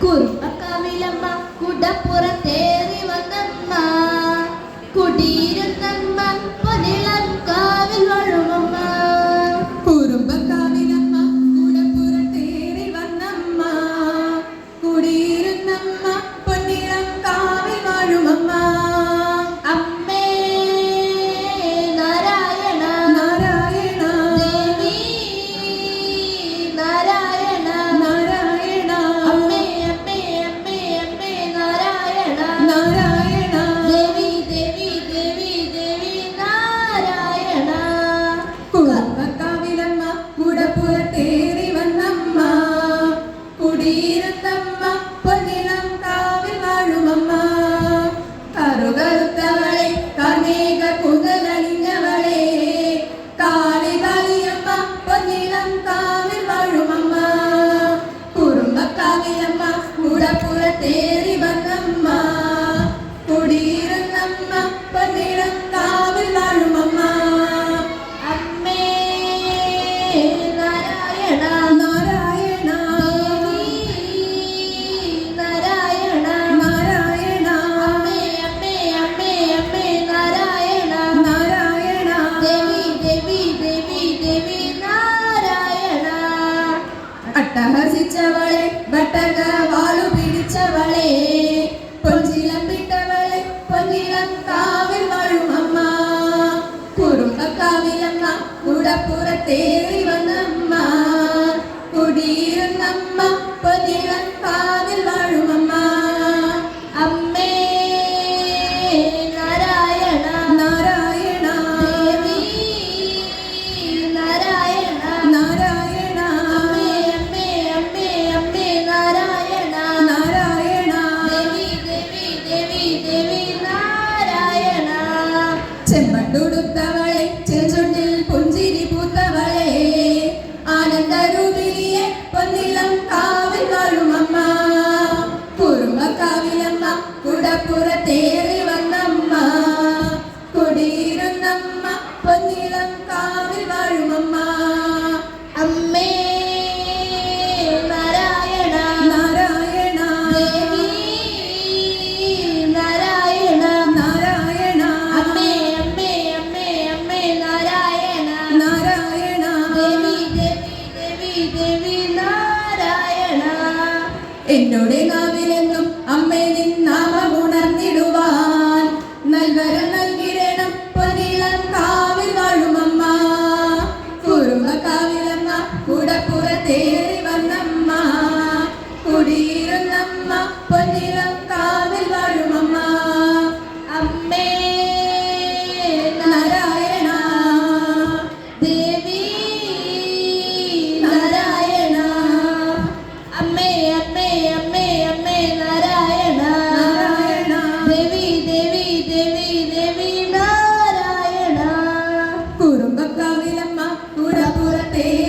കുറുമ്പക്കാവിലമ്മ കുടപ്പുറത്തേറി വന്നമ്മ കുടിയിരുന്നമ്മ പൊന്നിളം കാവിൽ വാഴുമമ്മ. കുറുമ്പക്കാവിലമ്മ കുടപ്പുറത്തേറി വന്നമ്മ കുടിയിരുന്നമ്മ പൊന്നിളം കാവിൽ വാഴുമമ്മ. അമ്മേ നാരായണ നാരായണ ദേവി നാരായണ നാരായണ അമ്മേ അമ്മേ അമ്മേ അമ്മേ നാരായണ നാരായണ ദേവി ദേവി ദേവി ദേവി നാരായണ. കുറുമ്പക്കാവിലമ്മ കുടപ്പുറത്തേറി വന്നമ്മ കുടിയിരുന്നമ്മ പൊന്നിളം കാവിൽ വാഴുമമ്മ. കറുകറുത്തവളെ കർമേഘ കുതലണിഞ്ഞവളെ കാളികാളിയമ്മ പൊന്നിളം കാവിൽ വാഴുമമ്മ. കുറുമ്പക്കാവിലമ്മ കുടപ്പുറത്തേറി വന്നമ്മ കുടിയിരുന്നമ്മ പൊന്നിളം കാവിൽ വാഴുമമ്മ. അമ്മേ നാരായണ നാരായണ നാരായണ നാരായണ അമ്മേ അമ്മേ അമ്മേ അമ്മേ നാരായണ നാരായണ ദേവി ദേവി ദേവി ദേവി നാരായണ. അട്ടഹസിച്ചവളെ ബട്ടക വാളു പിടിച്ചവളെ പൊഞ്ചിലം വിട്ടവളെ പൊന്നിളം കാവിൽ വാഴുമമ്മ. കുറുമ്പക്കാവിലമ്മ കുടപ്പുറത്തേറി വന്നമ്മ കുടിയിരുന്നമ്മ പൊന്നിളം കാവിൽ വാഴുമമ്മ. അമ്മേ നാരായണ നാരായണ ദേവി നാരായണ നാരായണ അമ്മേ അമ്മേ അമ്മേ അമ്മേ നാരായണ നാരായണ ദേവി ദേവി ദേവി ദേവി നാരായണ. ചെമ്പട്ടുടുത്തവളെ ചെഞ്ചുണ്ടിൽ പുഞ്ചിരി പൂത്തവളെ ആനന്ദരൂപിണിയെ പൊന്നിളം കാവിൽ വാഴുമമ്മ. കുറുമ്പക്കാവിലമ്മ കുടപ്പുറത്തേറി വന്നമ്മ കുടിയിരുന്നമ്മ പൊന്നിളം കാവിൽ വാഴുമമ്മ. അമ്മേ നാരായണ നാരായണ ദേവി നാരായണ നാരായണ അമ്മേ അമ്മേ അമ്മേ അമ്മേ നാരായണ നാരായണ ദേവി ദേവി ദേവി ദേവി നാരായണ. എന്നോട് നാവിലെന്നും അമ്മേ നിൻ നാമമുണർന്നിടുവാൻ നൽവരം നൽകിടണം പൊന്നിളം കാവിൽ വാഴുമമ്മ. കുറുമ്പക്കാവിലമ്മ കുടപ്പുറത്തേറി വന്നമ്മ കുടിയിരുന്നമ്മ പൊന്നിളം കാവിൽ വാഴുമമ്മ. അമ്മേ നാരായണ ദേവി നാരായണ അമ്മേ അമ്മേ അമ്മേ അമ്മേ നാരായണ നാരായണ ദേവി ദേവി ദേവി ദേവി നാരായണ. കുറുമ്പക്കാവിലമ്മ കുടപ്പുറത്തേറി